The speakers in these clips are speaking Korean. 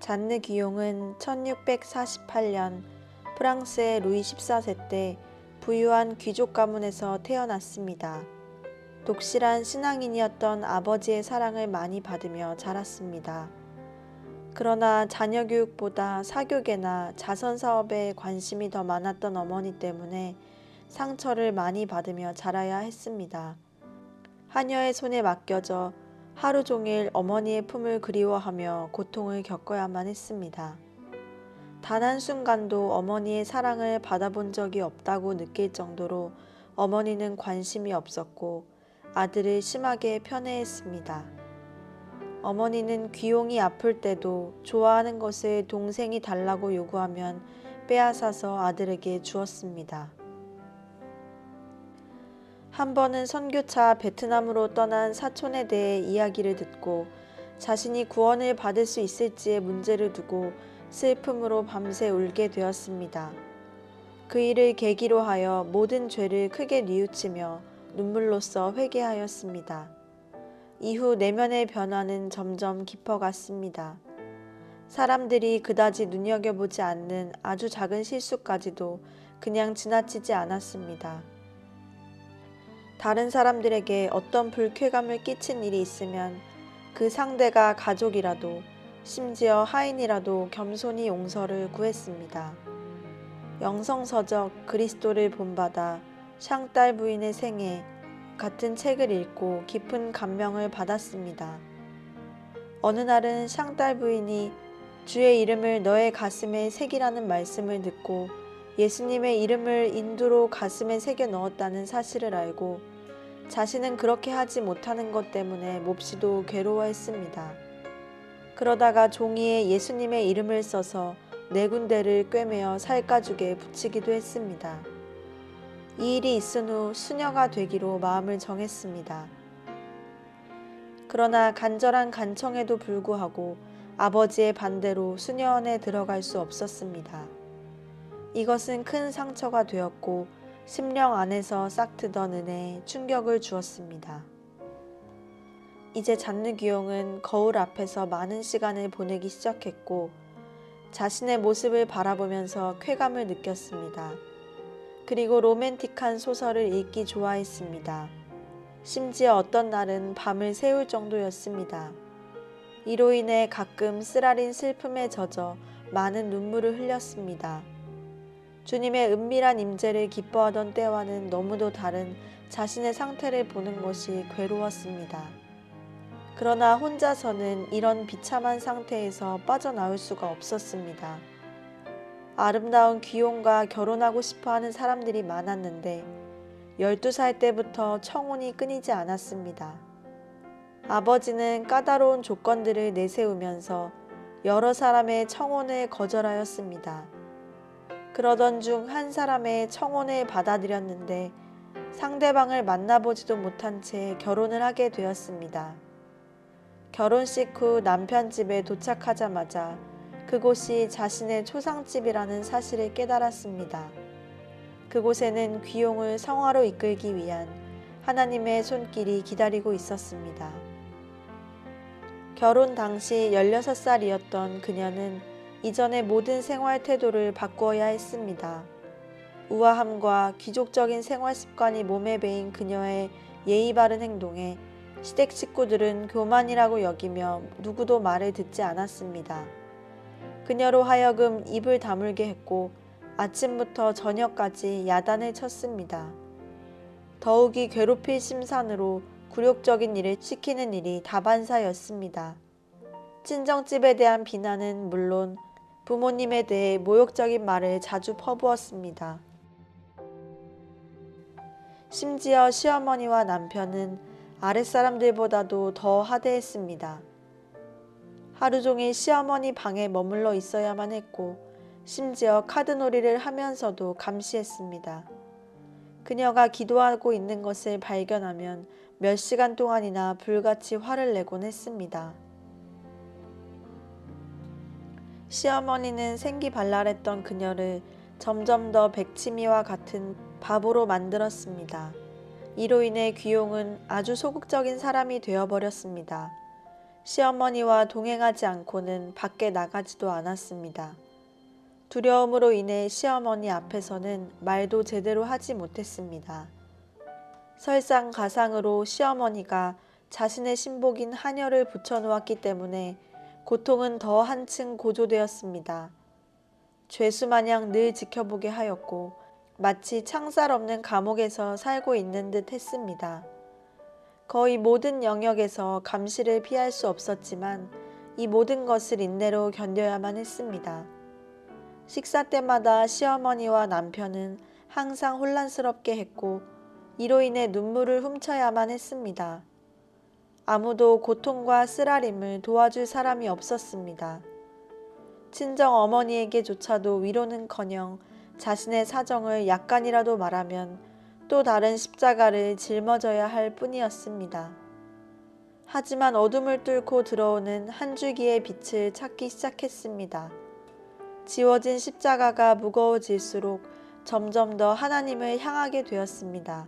잔느 귀용은 1648년 프랑스의 루이 14세 때 부유한 귀족 가문에서 태어났습니다. 독실한 신앙인이었던 아버지의 사랑을 많이 받으며 자랐습니다. 그러나 자녀 교육보다 사교계나 자선 사업에 관심이 더 많았던 어머니 때문에 상처를 많이 받으며 자라야 했습니다. 하녀의 손에 맡겨져 하루 종일 어머니의 품을 그리워하며 고통을 겪어야만 했습니다. 단 한순간도 어머니의 사랑을 받아본 적이 없다고 느낄 정도로 어머니는 관심이 없었고 아들을 심하게 편애했습니다. 어머니는 귀용이 아플 때도 좋아하는 것을 동생이 달라고 요구하면 빼앗아서 아들에게 주었습니다. 한 번은 선교차 베트남으로 떠난 사촌에 대해 이야기를 듣고 자신이 구원을 받을 수 있을지의 문제를 두고 슬픔으로 밤새 울게 되었습니다. 그 일을 계기로 하여 모든 죄를 크게 뉘우치며 눈물로써 회개하였습니다. 이후 내면의 변화는 점점 깊어갔습니다. 사람들이 그다지 눈여겨보지 않는 아주 작은 실수까지도 그냥 지나치지 않았습니다. 다른 사람들에게 어떤 불쾌감을 끼친 일이 있으면 그 상대가 가족이라도 심지어 하인이라도 겸손히 용서를 구했습니다. 영성서적 그리스도를 본받아 샹딸 부인의 생애 같은 책을 읽고 깊은 감명을 받았습니다. 어느 날은 샹딸 부인이 주의 이름을 너의 가슴에 새기라는 말씀을 듣고 예수님의 이름을 인두로 가슴에 새겨 넣었다는 사실을 알고 자신은 그렇게 하지 못하는 것 때문에 몹시도 괴로워했습니다. 그러다가 종이에 예수님의 이름을 써서 4군데를 꿰매어 살가죽에 붙이기도 했습니다. 이 일이 있은 후 수녀가 되기로 마음을 정했습니다. 그러나 간절한 간청에도 불구하고 아버지의 반대로 수녀원에 들어갈 수 없었습니다. 이것은 큰 상처가 되었고 심령 안에서 싹트던 은혜에 충격을 주었습니다. 이제 잔느 귀용은 거울 앞에서 많은 시간을 보내기 시작했고 자신의 모습을 바라보면서 쾌감을 느꼈습니다. 그리고 로맨틱한 소설을 읽기 좋아했습니다. 심지어 어떤 날은 밤을 새울 정도였습니다. 이로 인해 가끔 쓰라린 슬픔에 젖어 많은 눈물을 흘렸습니다. 주님의 은밀한 임재를 기뻐하던 때와는 너무도 다른 자신의 상태를 보는 것이 괴로웠습니다. 그러나 혼자서는 이런 비참한 상태에서 빠져나올 수가 없었습니다. 아름다운 귀용과 결혼하고 싶어 하는 사람들이 많았는데 12살 때부터 청혼이 끊이지 않았습니다. 아버지는 까다로운 조건들을 내세우면서 여러 사람의 청혼을 거절하였습니다. 그러던 중 한 사람의 청혼을 받아들였는데 상대방을 만나보지도 못한 채 결혼을 하게 되었습니다. 결혼식 후 남편 집에 도착하자마자 그곳이 자신의 초상집이라는 사실을 깨달았습니다. 그곳에는 귀용을 성화로 이끌기 위한 하나님의 손길이 기다리고 있었습니다. 결혼 당시 16살이었던 그녀는 이전의 모든 생활 태도를 바꾸어야 했습니다. 우아함과 귀족적인 생활 습관이 몸에 배인 그녀의 예의 바른 행동에 시댁 식구들은 교만이라고 여기며 누구도 말을 듣지 않았습니다. 그녀로 하여금 입을 다물게 했고 아침부터 저녁까지 야단을 쳤습니다. 더욱이 괴롭힐 심산으로 굴욕적인 일을 시키는 일이 다반사였습니다. 친정집에 대한 비난은 물론 부모님에 대해 모욕적인 말을 자주 퍼부었습니다. 심지어 시어머니와 남편은 아랫사람들보다도 더 하대했습니다. 하루 종일 시어머니 방에 머물러 있어야만 했고 심지어 카드놀이를 하면서도 감시했습니다. 그녀가 기도하고 있는 것을 발견하면 몇 시간 동안이나 불같이 화를 내곤 했습니다. 시어머니는 생기발랄했던 그녀를 점점 더 백치미와 같은 바보로 만들었습니다. 이로 인해 귀용은 아주 소극적인 사람이 되어버렸습니다. 시어머니와 동행하지 않고는 밖에 나가지도 않았습니다. 두려움으로 인해 시어머니 앞에서는 말도 제대로 하지 못했습니다. 설상가상으로 시어머니가 자신의 신복인 하녀를 붙여놓았기 때문에 고통은 더 한층 고조되었습니다. 죄수마냥 늘 지켜보게 하였고 마치 창살 없는 감옥에서 살고 있는 듯 했습니다. 거의 모든 영역에서 감시를 피할 수 없었지만 이 모든 것을 인내로 견뎌야만 했습니다. 식사 때마다 시어머니와 남편은 항상 혼란스럽게 했고 이로 인해 눈물을 훔쳐야만 했습니다. 아무도 고통과 쓰라림을 도와줄 사람이 없었습니다. 친정 어머니에게조차도 위로는커녕 자신의 사정을 약간이라도 말하면 또 다른 십자가를 짊어져야 할 뿐이었습니다. 하지만 어둠을 뚫고 들어오는 한 줄기의 빛을 찾기 시작했습니다. 지워진 십자가가 무거워질수록 점점 더 하나님을 향하게 되었습니다.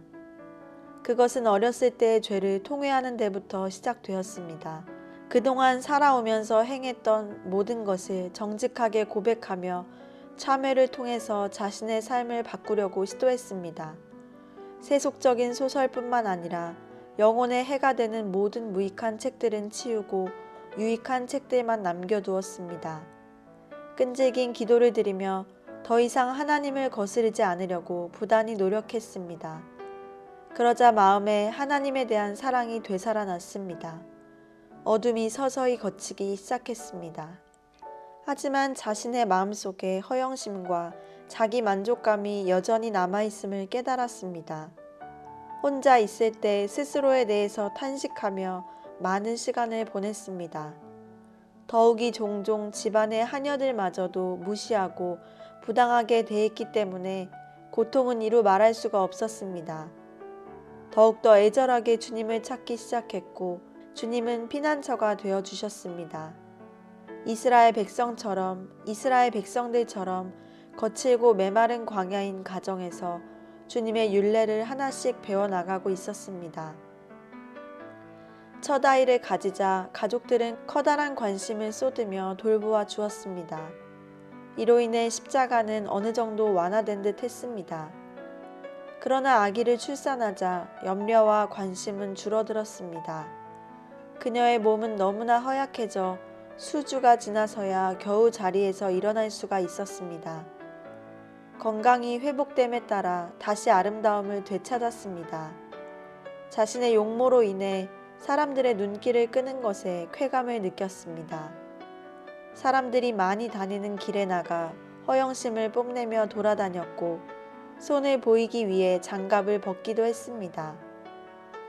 그것은 어렸을 때의 죄를 통회하는 데부터 시작되었습니다. 그동안 살아오면서 행했던 모든 것을 정직하게 고백하며 참회를 통해서 자신의 삶을 바꾸려고 시도했습니다. 세속적인 소설뿐만 아니라 영혼의 해가 되는 모든 무익한 책들은 치우고 유익한 책들만 남겨두었습니다. 끈질긴 기도를 드리며 더 이상 하나님을 거스르지 않으려고 부단히 노력했습니다. 그러자 마음에 하나님에 대한 사랑이 되살아났습니다. 어둠이 서서히 걷히기 시작했습니다. 하지만 자신의 마음속에 허영심과 자기 만족감이 여전히 남아있음을 깨달았습니다. 혼자 있을 때 스스로에 대해서 탄식하며 많은 시간을 보냈습니다. 더욱이 종종 집안의 하녀들마저도 무시하고 부당하게 대했기 때문에 고통은 이루 말할 수가 없었습니다. 더욱더 애절하게 주님을 찾기 시작했고 주님은 피난처가 되어 주셨습니다. 이스라엘 백성들처럼 거칠고 메마른 광야인 가정에서 주님의 율례를 하나씩 배워나가고 있었습니다. 첫 아이를 가지자 가족들은 커다란 관심을 쏟으며 돌보아 주었습니다. 이로 인해 십자가는 어느 정도 완화된 듯 했습니다. 그러나 아기를 출산하자 염려와 관심은 줄어들었습니다. 그녀의 몸은 너무나 허약해져 수주가 지나서야 겨우 자리에서 일어날 수가 있었습니다. 건강이 회복됨에 따라 다시 아름다움을 되찾았습니다. 자신의 용모로 인해 사람들의 눈길을 끄는 것에 쾌감을 느꼈습니다. 사람들이 많이 다니는 길에 나가 허영심을 뽐내며 돌아다녔고 손을 보이기 위해 장갑을 벗기도 했습니다.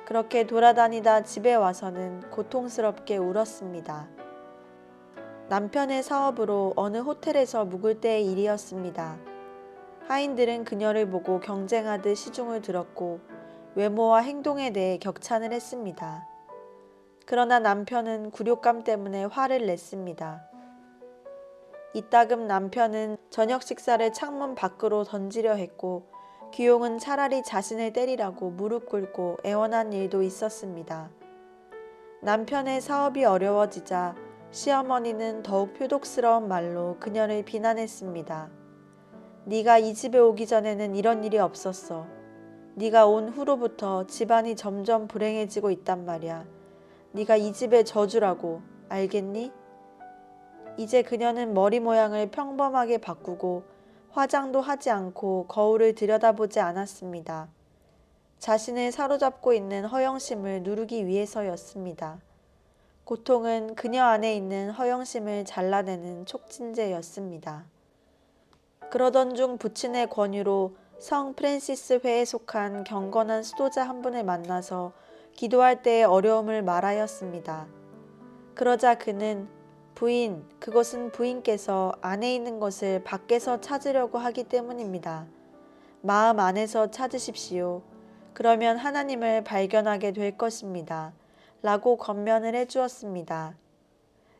그렇게 돌아다니다 집에 와서는 고통스럽게 울었습니다. 남편의 사업으로 어느 호텔에서 묵을 때의 일이었습니다. 하인들은 그녀를 보고 경쟁하듯 시중을 들었고 외모와 행동에 대해 격찬을 했습니다. 그러나 남편은 굴욕감 때문에 화를 냈습니다. 이따금 남편은 저녁 식사를 창문 밖으로 던지려 했고 귀용은 차라리 자신을 때리라고 무릎 꿇고 애원한 일도 있었습니다. 남편의 사업이 어려워지자 시어머니는 더욱 표독스러운 말로 그녀를 비난했습니다. 네가 이 집에 오기 전에는 이런 일이 없었어. 네가 온 후로부터 집안이 점점 불행해지고 있단 말이야. 네가 이 집의 저주라고, 알겠니? 이제 그녀는 머리 모양을 평범하게 바꾸고 화장도 하지 않고 거울을 들여다보지 않았습니다. 자신을 사로잡고 있는 허영심을 누르기 위해서였습니다. 고통은 그녀 안에 있는 허영심을 잘라내는 촉진제였습니다. 그러던 중 부친의 권유로 성 프랜시스 회에 속한 경건한 수도자 한 분을 만나서 기도할 때의 어려움을 말하였습니다. 그러자 그는 부인, 그것은 부인께서 안에 있는 것을 밖에서 찾으려고 하기 때문입니다. 마음 안에서 찾으십시오. 그러면 하나님을 발견하게 될 것입니다. 라고 권면을 해주었습니다.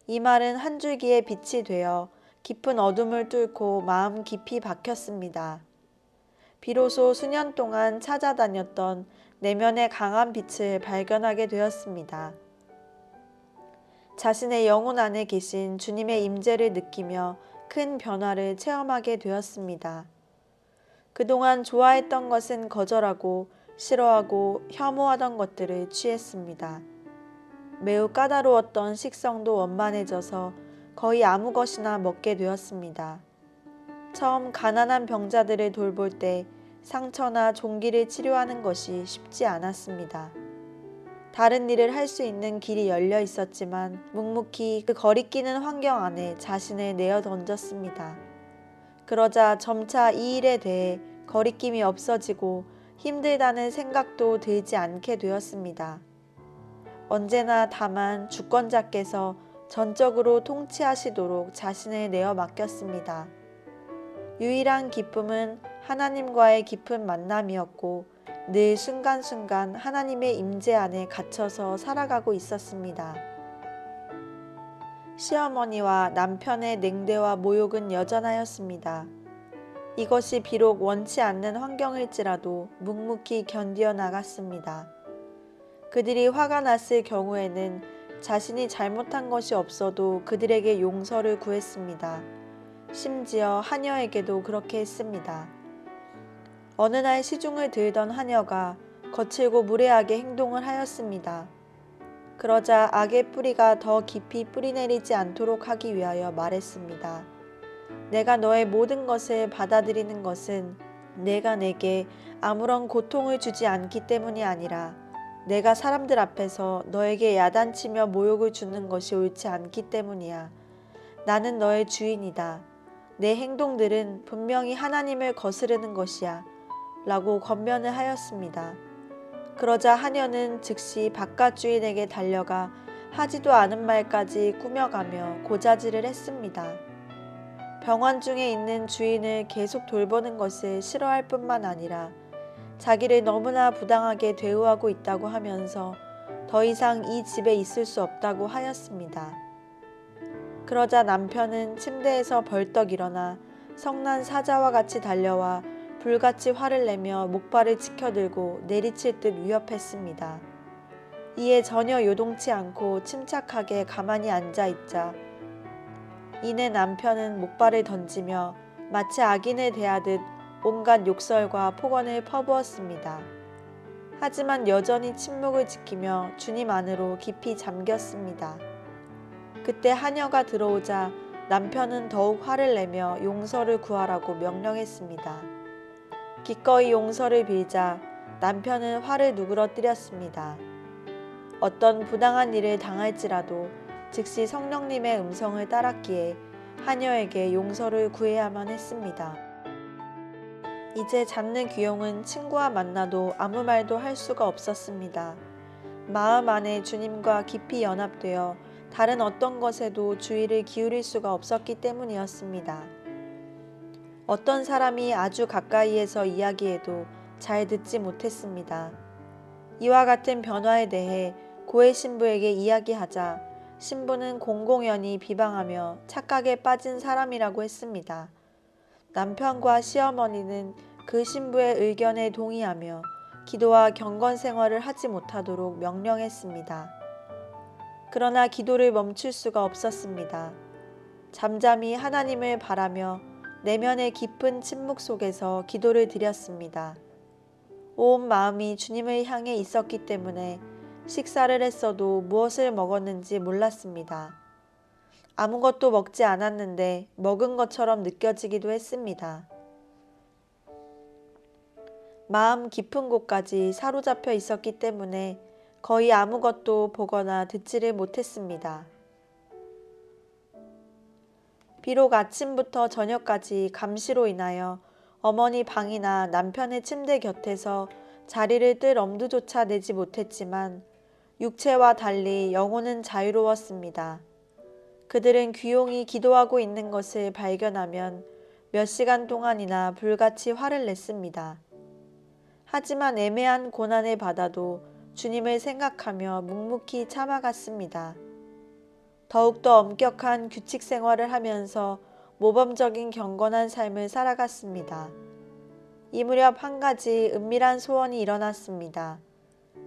이 말은 한 줄기의 빛이 되어 깊은 어둠을 뚫고 마음 깊이 박혔습니다. 비로소 수년 동안 찾아다녔던 내면의 강한 빛을 발견하게 되었습니다. 자신의 영혼 안에 계신 주님의 임재를 느끼며 큰 변화를 체험하게 되었습니다. 그동안 좋아했던 것은 거절하고 싫어하고 혐오하던 것들을 취했습니다. 매우 까다로웠던 식성도 원만해져서 거의 아무 것이나 먹게 되었습니다. 처음 가난한 병자들을 돌볼 때 상처나 종기를 치료하는 것이 쉽지 않았습니다. 다른 일을 할 수 있는 길이 열려 있었지만 묵묵히 그 거리끼는 환경 안에 자신을 내어 던졌습니다. 그러자 점차 이 일에 대해 거리낌이 없어지고 힘들다는 생각도 들지 않게 되었습니다. 언제나 다만 주권자께서 전적으로 통치하시도록 자신을 내어 맡겼습니다. 유일한 기쁨은 하나님과의 깊은 만남이었고 늘 순간순간 하나님의 임재 안에 갇혀서 살아가고 있었습니다. 시어머니와 남편의 냉대와 모욕은 여전하였습니다. 이것이 비록 원치 않는 환경일지라도 묵묵히 견디어 나갔습니다. 그들이 화가 났을 경우에는 자신이 잘못한 것이 없어도 그들에게 용서를 구했습니다. 심지어 하녀에게도 그렇게 했습니다. 어느 날 시중을 들던 하녀가 거칠고 무례하게 행동을 하였습니다. 그러자 악의 뿌리가 더 깊이 뿌리내리지 않도록 하기 위하여 말했습니다. 내가 너의 모든 것을 받아들이는 것은 내가 내게 아무런 고통을 주지 않기 때문이 아니라 내가 사람들 앞에서 너에게 야단치며 모욕을 주는 것이 옳지 않기 때문이야. 나는 너의 주인이다. 내 행동들은 분명히 하나님을 거스르는 것이야. 라고 권면을 하였습니다. 그러자 하녀는 즉시 바깥 주인에게 달려가 하지도 않은 말까지 꾸며가며 고자질을 했습니다. 병원 중에 있는 주인을 계속 돌보는 것을 싫어할 뿐만 아니라 자기를 너무나 부당하게 대우하고 있다고 하면서 더 이상 이 집에 있을 수 없다고 하였습니다. 그러자 남편은 침대에서 벌떡 일어나 성난 사자와 같이 달려와 불같이 화를 내며 목발을 치켜들고 내리칠 듯 위협했습니다. 이에 전혀 요동치 않고 침착하게 가만히 앉아있자 이내 남편은 목발을 던지며 마치 악인을 대하듯 온갖 욕설과 폭언을 퍼부었습니다. 하지만 여전히 침묵을 지키며 주님 안으로 깊이 잠겼습니다. 그때 하녀가 들어오자 남편은 더욱 화를 내며 용서를 구하라고 명령했습니다. 기꺼이 용서를 빌자 남편은 화를 누그러뜨렸습니다. 어떤 부당한 일을 당할지라도 즉시 성령님의 음성을 따랐기에 하녀에게 용서를 구해야만 했습니다. 이제 잡는 귀용은 친구와 만나도 아무 말도 할 수가 없었습니다. 마음 안에 주님과 깊이 연합되어 다른 어떤 것에도 주의를 기울일 수가 없었기 때문이었습니다. 어떤 사람이 아주 가까이에서 이야기해도 잘 듣지 못했습니다. 이와 같은 변화에 대해 고해 신부에게 이야기하자 신부는 공공연히 비방하며 착각에 빠진 사람이라고 했습니다. 남편과 시어머니는 그 신부의 의견에 동의하며 기도와 경건 생활을 하지 못하도록 명령했습니다. 그러나 기도를 멈출 수가 없었습니다. 잠잠히 하나님을 바라며 내면의 깊은 침묵 속에서 기도를 드렸습니다. 온 마음이 주님을 향해 있었기 때문에 식사를 했어도 무엇을 먹었는지 몰랐습니다. 아무것도 먹지 않았는데 먹은 것처럼 느껴지기도 했습니다. 마음 깊은 곳까지 사로잡혀 있었기 때문에 거의 아무것도 보거나 듣지를 못했습니다. 비록 아침부터 저녁까지 감시로 인하여 어머니 방이나 남편의 침대 곁에서 자리를 뜰 엄두조차 내지 못했지만 육체와 달리 영혼은 자유로웠습니다. 그들은 귀용이 기도하고 있는 것을 발견하면 몇 시간 동안이나 불같이 화를 냈습니다. 하지만 애매한 고난을 받아도 주님을 생각하며 묵묵히 참아갔습니다. 더욱더 엄격한 규칙 생활을 하면서 모범적인 경건한 삶을 살아갔습니다. 이 무렵 한 가지 은밀한 소원이 일어났습니다.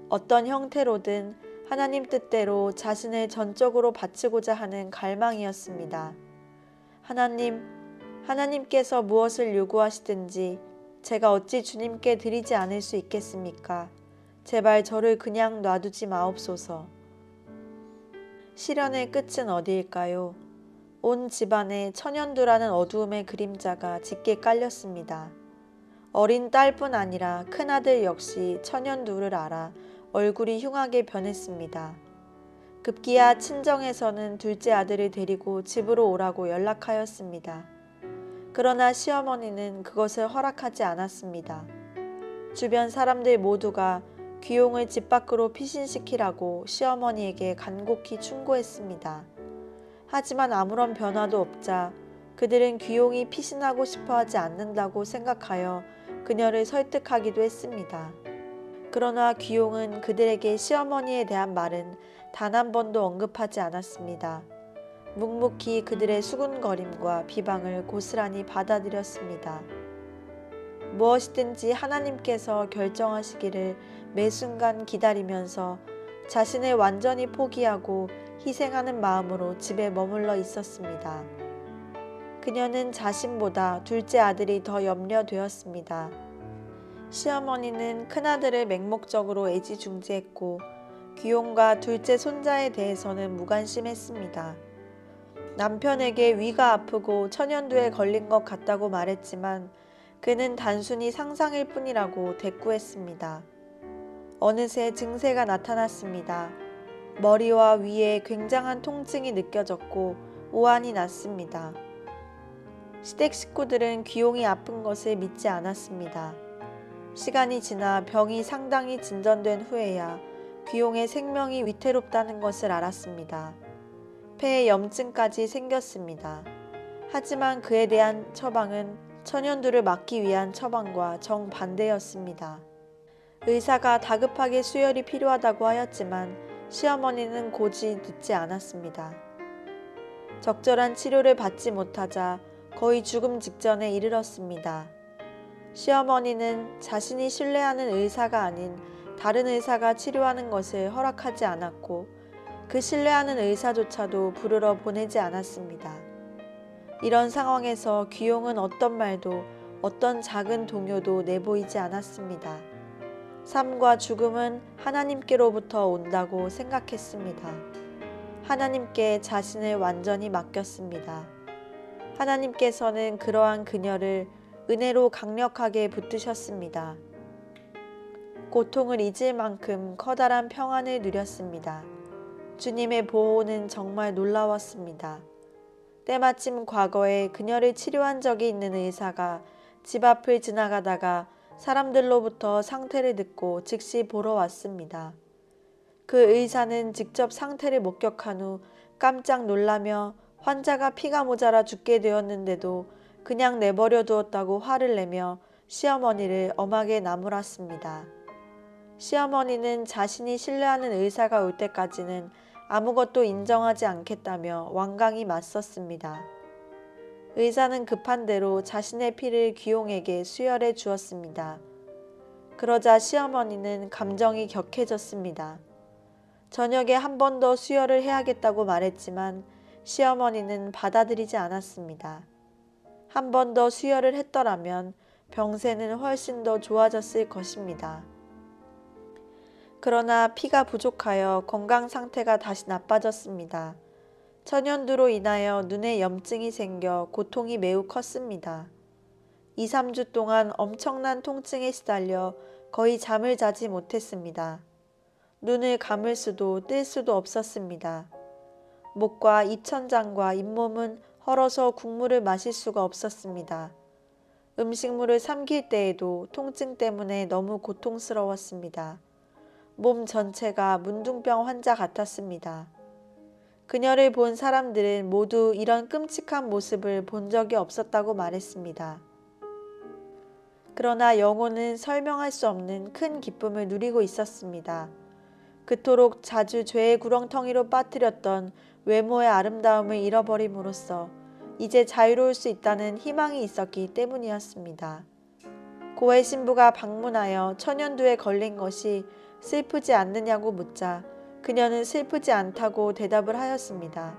어떤 형태로든 하나님 뜻대로 자신을 전적으로 바치고자 하는 갈망이었습니다. 하나님께서 무엇을 요구하시든지 제가 어찌 주님께 드리지 않을 수 있겠습니까? 제발 저를 그냥 놔두지 마옵소서. 시련의 끝은 어디일까요? 온 집안에 천연두라는 어두움의 그림자가 짙게 깔렸습니다. 어린 딸뿐 아니라 큰아들 역시 천연두를 알아 얼굴이 흉하게 변했습니다. 급기야 친정에서는 둘째 아들을 데리고 집으로 오라고 연락하였습니다. 그러나 시어머니는 그것을 허락하지 않았습니다. 주변 사람들 모두가 귀용을 집 밖으로 피신시키라고 시어머니에게 간곡히 충고했습니다. 하지만 아무런 변화도 없자 그들은 귀용이 피신하고 싶어 하지 않는다고 생각하여 그녀를 설득하기도 했습니다. 그러나 귀용은 그들에게 시어머니에 대한 말은 단 한 번도 언급하지 않았습니다. 묵묵히 그들의 수군거림과 비방을 고스란히 받아들였습니다. 무엇이든지 하나님께서 결정하시기를 매 순간 기다리면서 자신을 완전히 포기하고 희생하는 마음으로 집에 머물러 있었습니다. 그녀는 자신보다 둘째 아들이 더 염려되었습니다. 시어머니는 큰아들을 맹목적으로 애지중지했고 귀용과 둘째 손자에 대해서는 무관심했습니다. 남편에게 위가 아프고 천연두에 걸린 것 같다고 말했지만 그는 단순히 상상일 뿐이라고 대꾸했습니다. 어느새 증세가 나타났습니다. 머리와 위에 굉장한 통증이 느껴졌고 오한이 났습니다. 시댁 식구들은 귀용이 아픈 것을 믿지 않았습니다. 시간이 지나 병이 상당히 진전된 후에야 귀용의 생명이 위태롭다는 것을 알았습니다. 폐에 염증까지 생겼습니다. 하지만 그에 대한 처방은 천연두를 막기 위한 처방과 정반대였습니다. 의사가 다급하게 수혈이 필요하다고 하였지만 시어머니는 고지 듣지 않았습니다. 적절한 치료를 받지 못하자 거의 죽음 직전에 이르렀습니다. 시어머니는 자신이 신뢰하는 의사가 아닌 다른 의사가 치료하는 것을 허락하지 않았고 그 신뢰하는 의사조차도 부르러 보내지 않았습니다. 이런 상황에서 귀용은 어떤 말도 어떤 작은 동요도 내보이지 않았습니다. 삶과 죽음은 하나님께로부터 온다고 생각했습니다. 하나님께 자신을 완전히 맡겼습니다. 하나님께서는 그러한 그녀를 은혜로 강력하게 붙드셨습니다. 고통을 잊을 만큼 커다란 평안을 누렸습니다. 주님의 보호는 정말 놀라웠습니다. 때마침 과거에 그녀를 치료한 적이 있는 의사가 집 앞을 지나가다가 사람들로부터 상태를 듣고 즉시 보러 왔습니다. 그 의사는 직접 상태를 목격한 후 깜짝 놀라며 환자가 피가 모자라 죽게 되었는데도 그냥 내버려 두었다고 화를 내며 시어머니를 엄하게 나무랐습니다. 시어머니는 자신이 신뢰하는 의사가 올 때까지는 아무것도 인정하지 않겠다며 완강히 맞섰습니다. 의사는 급한 대로 자신의 피를 귀용에게 수혈해 주었습니다. 그러자 시어머니는 감정이 격해졌습니다. 저녁에 한 번 더 수혈을 해야겠다고 말했지만 시어머니는 받아들이지 않았습니다. 한 번 더 수혈을 했더라면 병세는 훨씬 더 좋아졌을 것입니다. 그러나 피가 부족하여 건강 상태가 다시 나빠졌습니다. 천연두로 인하여 눈에 염증이 생겨 고통이 매우 컸습니다. 2, 3주 동안 엄청난 통증에 시달려 거의 잠을 자지 못했습니다. 눈을 감을 수도 뜰 수도 없었습니다. 목과 입천장과 잇몸은 헐어서 국물을 마실 수가 없었습니다. 음식물을 삼킬 때에도 통증 때문에 너무 고통스러웠습니다. 몸 전체가 문둥병 환자 같았습니다. 그녀를 본 사람들은 모두 이런 끔찍한 모습을 본 적이 없었다고 말했습니다. 그러나 영혼은 설명할 수 없는 큰 기쁨을 누리고 있었습니다. 그토록 자주 죄의 구렁텅이로 빠뜨렸던 외모의 아름다움을 잃어버림으로써 이제 자유로울 수 있다는 희망이 있었기 때문이었습니다. 고해 신부가 방문하여 천연두에 걸린 것이 슬프지 않느냐고 묻자 그녀는 슬프지 않다고 대답을 하였습니다.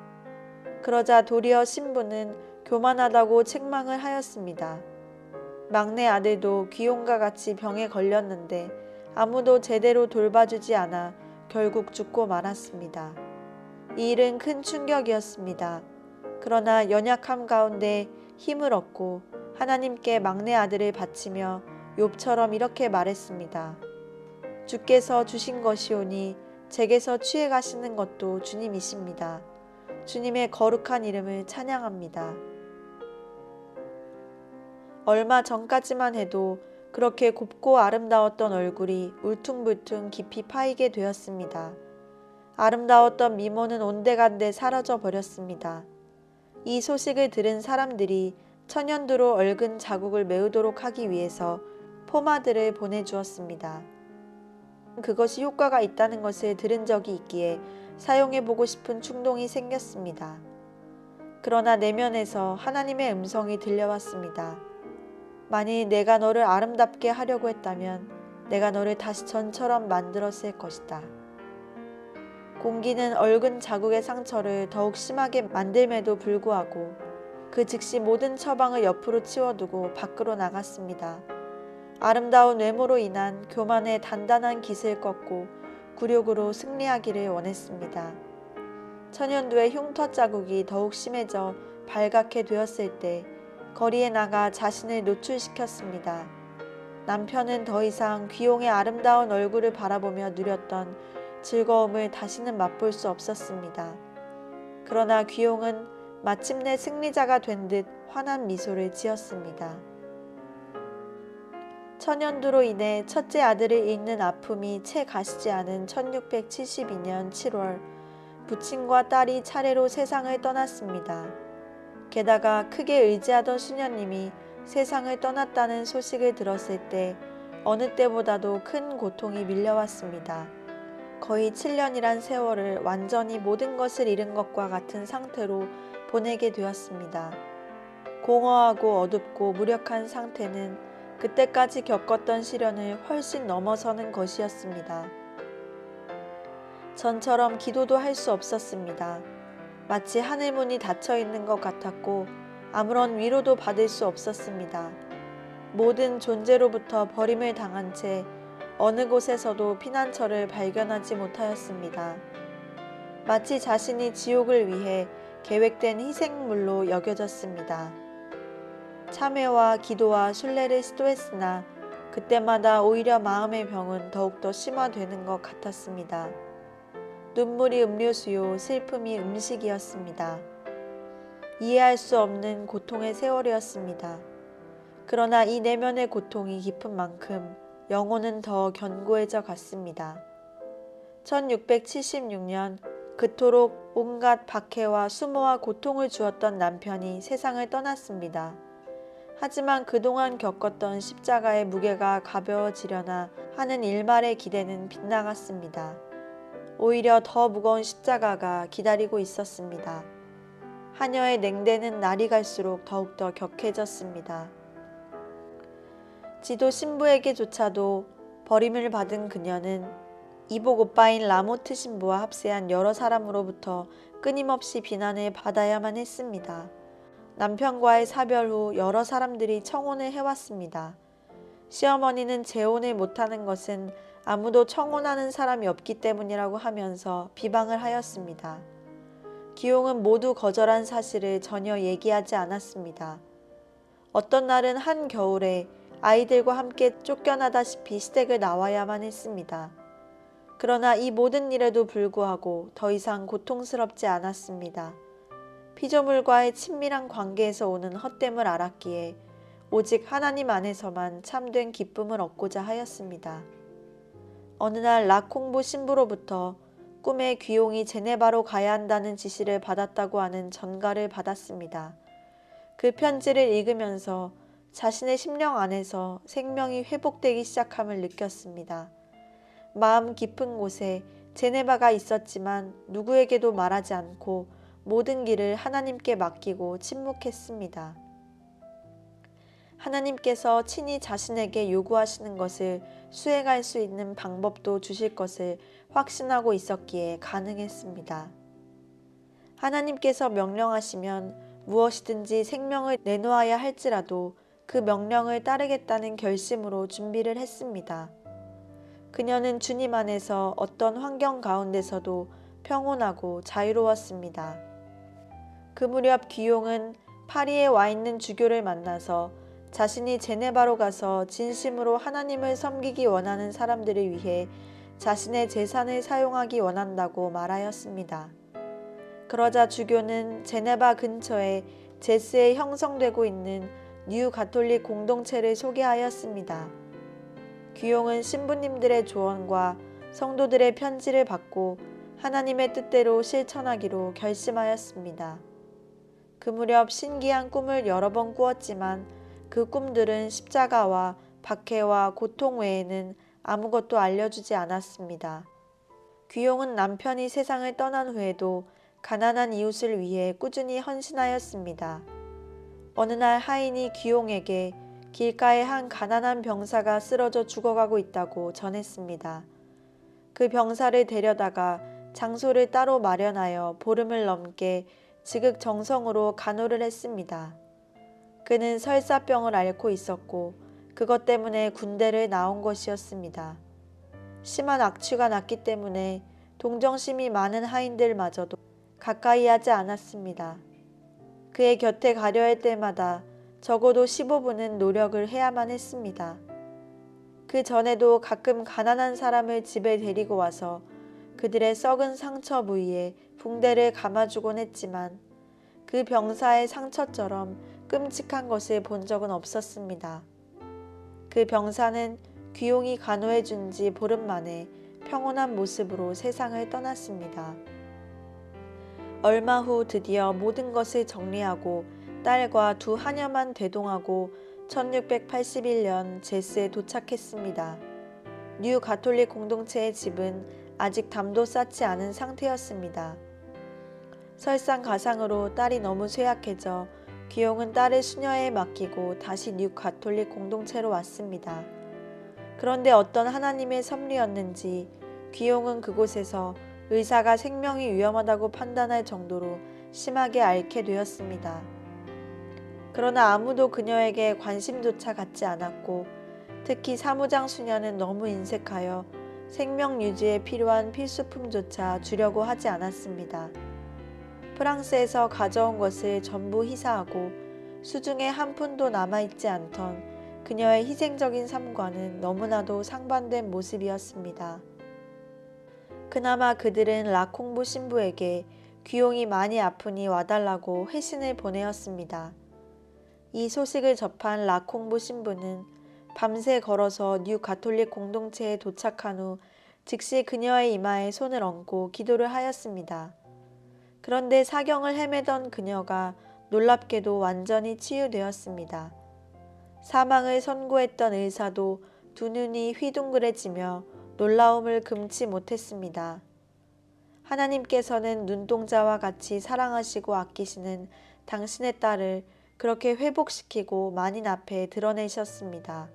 그러자 도리어 신부는 교만하다고 책망을 하였습니다. 막내 아들도 귀용과 같이 병에 걸렸는데 아무도 제대로 돌봐주지 않아 결국 죽고 말았습니다. 이 일은 큰 충격이었습니다. 그러나 연약함 가운데 힘을 얻고 하나님께 막내 아들을 바치며 욥처럼 이렇게 말했습니다. 주께서 주신 것이오니 제게서 취해 가시는 것도 주님이십니다. 주님의 거룩한 이름을 찬양합니다. 얼마 전까지만 해도 그렇게 곱고 아름다웠던 얼굴이 울퉁불퉁 깊이 파이게 되었습니다. 아름다웠던 미모는 온데간데 사라져 버렸습니다. 이 소식을 들은 사람들이 천연두로 얽은 자국을 메우도록 하기 위해서 포마드를 보내주었습니다. 그것이 효과가 있다는 것을 들은 적이 있기에 사용해보고 싶은 충동이 생겼습니다. 그러나 내면에서 하나님의 음성이 들려왔습니다. 만일 내가 너를 아름답게 하려고 했다면 내가 너를 다시 전처럼 만들었을 것이다. 공기는 얽은 자국의 상처를 더욱 심하게 만들매도 불구하고 그 즉시 모든 처방을 옆으로 치워두고 밖으로 나갔습니다. 아름다운 외모로 인한 교만의 단단한 깃을 꺾고 굴욕으로 승리하기를 원했습니다. 천연두의 흉터 자국이 더욱 심해져 발갛게 되었을 때 거리에 나가 자신을 노출시켰습니다. 남편은 더 이상 귀용의 아름다운 얼굴을 바라보며 누렸던 즐거움을 다시는 맛볼 수 없었습니다. 그러나 귀용은 마침내 승리자가 된 듯 환한 미소를 지었습니다. 천연두로 인해 첫째 아들을 잃는 아픔이 채 가시지 않은 1672년 7월 부친과 딸이 차례로 세상을 떠났습니다. 게다가 크게 의지하던 수녀님이 세상을 떠났다는 소식을 들었을 때 어느 때보다도 큰 고통이 밀려왔습니다. 거의 7년이란 세월을 완전히 모든 것을 잃은 것과 같은 상태로 보내게 되었습니다. 공허하고 어둡고 무력한 상태는 그때까지 겪었던 시련을 훨씬 넘어서는 것이었습니다. 전처럼 기도도 할 수 없었습니다. 마치 하늘문이 닫혀 있는 것 같았고 아무런 위로도 받을 수 없었습니다. 모든 존재로부터 버림을 당한 채 어느 곳에서도 피난처를 발견하지 못하였습니다. 마치 자신이 지옥을 위해 계획된 희생물로 여겨졌습니다. 참회와 기도와 순례를 시도했으나 그때마다 오히려 마음의 병은 더욱더 심화되는 것 같았습니다. 눈물이 음료수요, 슬픔이 음식이었습니다. 이해할 수 없는 고통의 세월이었습니다. 그러나 이 내면의 고통이 깊은 만큼 영혼은 더 견고해져 갔습니다. 1676년 그토록 온갖 박해와 수모와 고통을 주었던 남편이 세상을 떠났습니다. 하지만 그동안 겪었던 십자가의 무게가 가벼워지려나 하는 일말의 기대는 빗나갔습니다. 오히려 더 무거운 십자가가 기다리고 있었습니다. 하녀의 냉대는 날이 갈수록 더욱더 격해졌습니다. 지도 신부에게조차도 버림을 받은 그녀는 이복 오빠인 라모트 신부와 합세한 여러 사람으로부터 끊임없이 비난을 받아야만 했습니다. 남편과의 사별 후 여러 사람들이 청혼을 해왔습니다. 시어머니는 재혼을 못하는 것은 아무도 청혼하는 사람이 없기 때문이라고 하면서 비방을 하였습니다. 기용은 모두 거절한 사실을 전혀 얘기하지 않았습니다. 어떤 날은 한겨울에 아이들과 함께 쫓겨나다시피 시댁을 나와야만 했습니다. 그러나 이 모든 일에도 불구하고 더 이상 고통스럽지 않았습니다. 피조물과의 친밀한 관계에서 오는 헛됨을 알았기에 오직 하나님 안에서만 참된 기쁨을 얻고자 하였습니다. 어느 날 라콩부 신부로부터 꿈에 귀용이 제네바로 가야 한다는 지시를 받았다고 하는 전가를 받았습니다. 그 편지를 읽으면서 자신의 심령 안에서 생명이 회복되기 시작함을 느꼈습니다. 마음 깊은 곳에 제네바가 있었지만 누구에게도 말하지 않고 모든 길을 하나님께 맡기고 침묵했습니다. 하나님께서 친히 자신에게 요구하시는 것을 수행할 수 있는 방법도 주실 것을 확신하고 있었기에 가능했습니다. 하나님께서 명령하시면 무엇이든지 생명을 내놓아야 할지라도 그 명령을 따르겠다는 결심으로 준비를 했습니다. 그녀는 주님 안에서 어떤 환경 가운데서도 평온하고 자유로웠습니다. 그 무렵 귀용은 파리에 와 있는 주교를 만나서 자신이 제네바로 가서 진심으로 하나님을 섬기기 원하는 사람들을 위해 자신의 재산을 사용하기 원한다고 말하였습니다. 그러자 주교는 제네바 근처에 제스에 형성되고 있는 뉴 가톨릭 공동체를 소개하였습니다. 귀용은 신부님들의 조언과 성도들의 편지를 받고 하나님의 뜻대로 실천하기로 결심하였습니다. 그 무렵 신기한 꿈을 여러 번 꾸었지만 그 꿈들은 십자가와 박해와 고통 외에는 아무것도 알려주지 않았습니다. 귀용은 남편이 세상을 떠난 후에도 가난한 이웃을 위해 꾸준히 헌신하였습니다. 어느 날 하인이 귀용에게 길가에 한 가난한 병사가 쓰러져 죽어가고 있다고 전했습니다. 그 병사를 데려다가 장소를 따로 마련하여 보름을 넘게 지극정성으로 간호를 했습니다. 그는 설사병을 앓고 있었고 그것 때문에 군대를 나온 것이었습니다. 심한 악취가 났기 때문에 동정심이 많은 하인들마저도 가까이 하지 않았습니다. 그의 곁에 가려 할 때마다 적어도 15분은 노력을 해야만 했습니다. 그 전에도 가끔 가난한 사람을 집에 데리고 와서 그들의 썩은 상처 부위에 붕대를 감아주곤 했지만 그 병사의 상처처럼 끔찍한 것을 본 적은 없었습니다. 그 병사는 귀용이 간호해 준 지 보름 만에 평온한 모습으로 세상을 떠났습니다. 얼마 후 드디어 모든 것을 정리하고 딸과 두 하녀만 대동하고 1681년 제스에 도착했습니다. 뉴 가톨릭 공동체의 집은 아직 담도 쌓지 않은 상태였습니다. 설상가상으로 딸이 너무 쇠약해져 귀용은 딸을 수녀에 맡기고 다시 뉴 가톨릭 공동체로 왔습니다. 그런데 어떤 하나님의 섭리였는지 귀용은 그곳에서 의사가 생명이 위험하다고 판단할 정도로 심하게 앓게 되었습니다. 그러나 아무도 그녀에게 관심조차 갖지 않았고 특히 사무장 수녀는 너무 인색하여 생명 유지에 필요한 필수품조차 주려고 하지 않았습니다. 프랑스에서 가져온 것을 전부 희사하고 수중에 한 푼도 남아있지 않던 그녀의 희생적인 삶과는 너무나도 상반된 모습이었습니다. 그나마 그들은 라콩부 신부에게 귀용이 많이 아프니 와달라고 회신을 보내었습니다. 이 소식을 접한 라콩부 신부는 밤새 걸어서 뉴 가톨릭 공동체에 도착한 후 즉시 그녀의 이마에 손을 얹고 기도를 하였습니다. 그런데 사경을 헤매던 그녀가 놀랍게도 완전히 치유되었습니다. 사망을 선고했던 의사도 두 눈이 휘둥그레지며 놀라움을 금치 못했습니다. 하나님께서는 눈동자와 같이 사랑하시고 아끼시는 당신의 딸을 그렇게 회복시키고 만인 앞에 드러내셨습니다.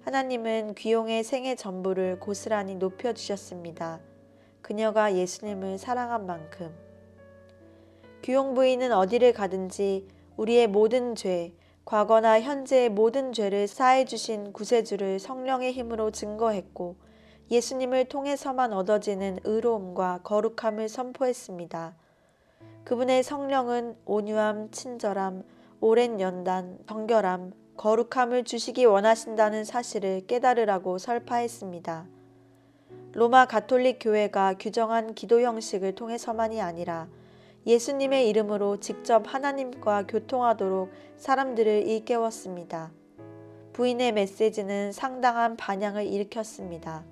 하나님은 귀용의 생애 전부를 고스란히 높여주셨습니다. 그녀가 예수님을 사랑한 만큼. 귀용 부인은 어디를 가든지 우리의 모든 죄, 과거나 현재의 모든 죄를 사해 주신 구세주를 성령의 힘으로 증거했고 예수님을 통해서만 얻어지는 의로움과 거룩함을 선포했습니다. 그분의 성령은 온유함, 친절함, 오랜 연단, 정결함, 거룩함을 주시기 원하신다는 사실을 깨달으라고 설파했습니다. 로마 가톨릭 교회가 규정한 기도 형식을 통해서만이 아니라 예수님의 이름으로 직접 하나님과 교통하도록 사람들을 일깨웠습니다. 부인의 메시지는 상당한 반향을 일으켰습니다.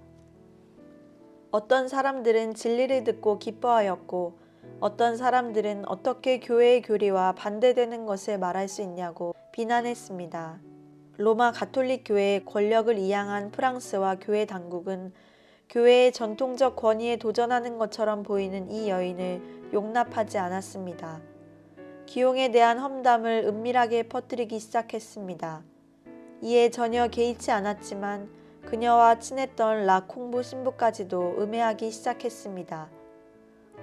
어떤 사람들은 진리를 듣고 기뻐하였고 어떤 사람들은 어떻게 교회의 교리와 반대되는 것을 말할 수 있냐고 비난했습니다. 로마 가톨릭 교회의 권력을 이양한 프랑스와 교회 당국은 교회의 전통적 권위에 도전하는 것처럼 보이는 이 여인을 용납하지 않았습니다. 귀용에 대한 험담을 은밀하게 퍼뜨리기 시작했습니다. 이에 전혀 개의치 않았지만 그녀와 친했던 라콩부 신부까지도 음해하기 시작했습니다.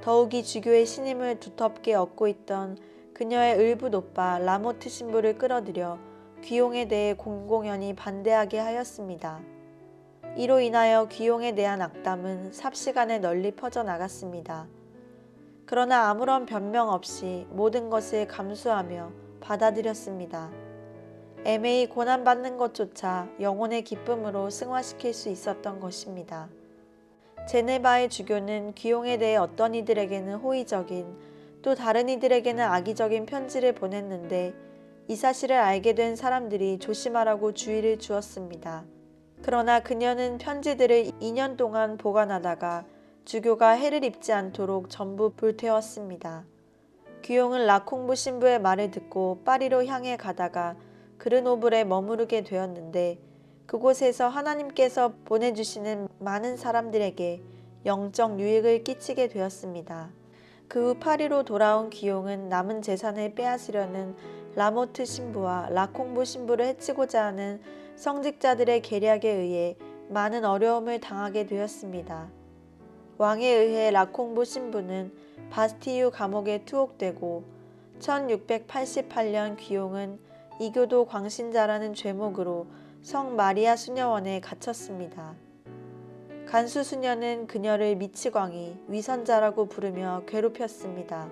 더욱이 주교의 신임을 두텁게 얻고 있던 그녀의 을붓 오빠 라모트 신부를 끌어들여 귀용에 대해 공공연히 반대하게 하였습니다. 이로 인하여 귀용에 대한 악담은 삽시간에 널리 퍼져나갔습니다. 그러나 아무런 변명 없이 모든 것을 감수하며 받아들였습니다. 애매히 고난받는 것조차 영혼의 기쁨으로 승화시킬 수 있었던 것입니다. 제네바의 주교는 귀용에 대해 어떤 이들에게는 호의적인, 또 다른 이들에게는 악의적인 편지를 보냈는데 이 사실을 알게 된 사람들이 조심하라고 주의를 주었습니다. 그러나 그녀는 편지들을 2년 동안 보관하다가 주교가 해를 입지 않도록 전부 불태웠습니다. 귀용은 라콩부 신부의 말을 듣고 파리로 향해 가다가 그르노블에 머무르게 되었는데 그곳에서 하나님께서 보내주시는 많은 사람들에게 영적 유익을 끼치게 되었습니다. 그 후 파리로 돌아온 귀용은 남은 재산을 빼앗으려는 라모트 신부와 라콩부 신부를 해치고자 하는 성직자들의 계략에 의해 많은 어려움을 당하게 되었습니다. 왕에 의해 라콩부 신부는 바스티유 감옥에 투옥되고 1688년 귀용은 이교도 광신자라는 죄목으로 성 마리아 수녀원에 갇혔습니다. 간수 수녀는 그녀를 미치광이 위선자라고 부르며 괴롭혔습니다.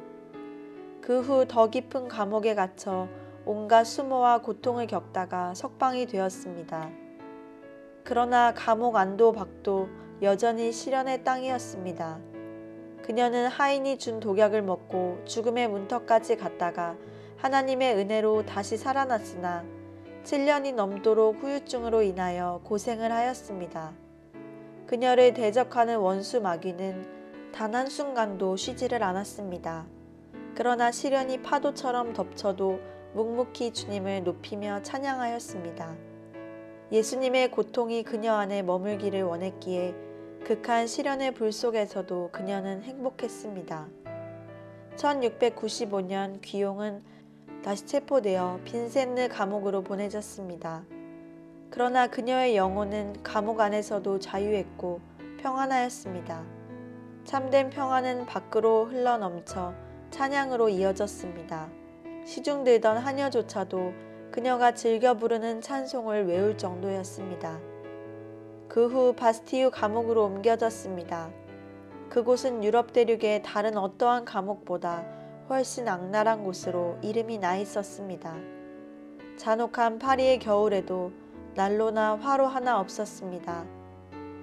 그 후 더 깊은 감옥에 갇혀 온갖 수모와 고통을 겪다가 석방이 되었습니다. 그러나 감옥 안도 밖도 여전히 시련의 땅이었습니다. 그녀는 하인이 준 독약을 먹고 죽음의 문턱까지 갔다가 하나님의 은혜로 다시 살아났으나 7년이 넘도록 후유증으로 인하여 고생을 하였습니다. 그녀를 대적하는 원수 마귀는 단 한순간도 쉬지를 않았습니다. 그러나 시련이 파도처럼 덮쳐도 묵묵히 주님을 높이며 찬양하였습니다. 예수님의 고통이 그녀 안에 머물기를 원했기에 극한 시련의 불 속에서도 그녀는 행복했습니다. 1695년 귀용은 다시 체포되어 빈센느 감옥으로 보내졌습니다. 그러나 그녀의 영혼은 감옥 안에서도 자유했고 평안하였습니다. 참된 평안은 밖으로 흘러넘쳐 찬양으로 이어졌습니다. 시중들던 하녀조차도 그녀가 즐겨 부르는 찬송을 외울 정도였습니다. 그 후 바스티유 감옥으로 옮겨졌습니다. 그곳은 유럽 대륙의 다른 어떠한 감옥보다 훨씬 악랄한 곳으로 이름이 나 있었습니다. 잔혹한 파리의 겨울에도 난로나 화로 하나 없었습니다.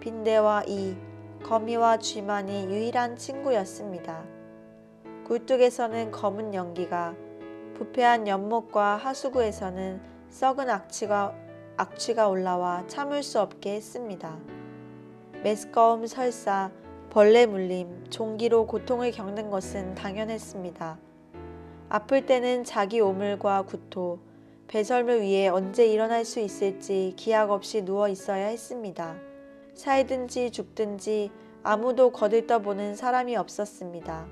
빈대와 이, 거미와 쥐만이 유일한 친구였습니다. 굴뚝에서는 검은 연기가, 부패한 연못과 하수구에서는 썩은 악취가 올라와 참을 수 없게 했습니다. 메스꺼움, 설사, 벌레 물림, 종기로 고통을 겪는 것은 당연했습니다. 아플 때는 자기 오물과 구토, 배설물 위에 언제 일어날 수 있을지 기약 없이 누워 있어야 했습니다. 살든지 죽든지 아무도 거들떠보는 사람이 없었습니다.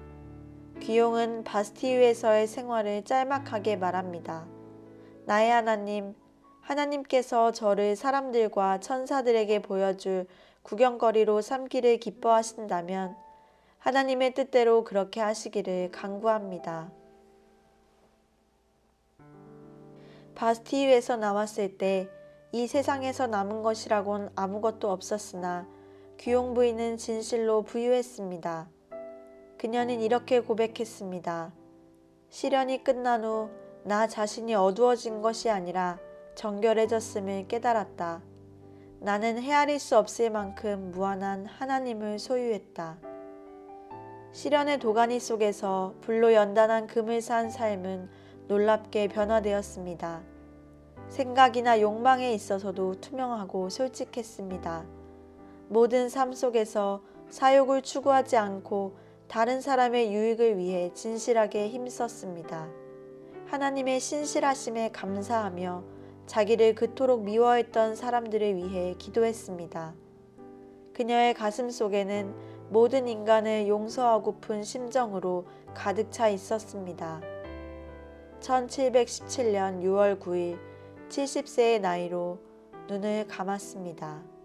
귀용은 바스티유에서의 생활을 짤막하게 말합니다. 나의 하나님, 하나님께서 저를 사람들과 천사들에게 보여줄 구경거리로 삼기를 기뻐하신다면 하나님의 뜻대로 그렇게 하시기를 간구합니다. 바스티유에서 나왔을 때 이 세상에서 남은 것이라곤 아무것도 없었으나 귀용 부인은 진실로 부유했습니다. 그녀는 이렇게 고백했습니다. 시련이 끝난 후 나 자신이 어두워진 것이 아니라 정결해졌음을 깨달았다. 나는 헤아릴 수 없을 만큼 무한한 하나님을 소유했다. 시련의 도가니 속에서 불로 연단한 금을 산 삶은 놀랍게 변화되었습니다. 생각이나 욕망에 있어서도 투명하고 솔직했습니다. 모든 삶 속에서 사욕을 추구하지 않고 다른 사람의 유익을 위해 진실하게 힘썼습니다. 하나님의 신실하심에 감사하며 자기를 그토록 미워했던 사람들을 위해 기도했습니다. 그녀의 가슴 속에는 모든 인간을 용서하고픈 심정으로 가득 차 있었습니다. 1717년 6월 9일 70세의 나이로 눈을 감았습니다.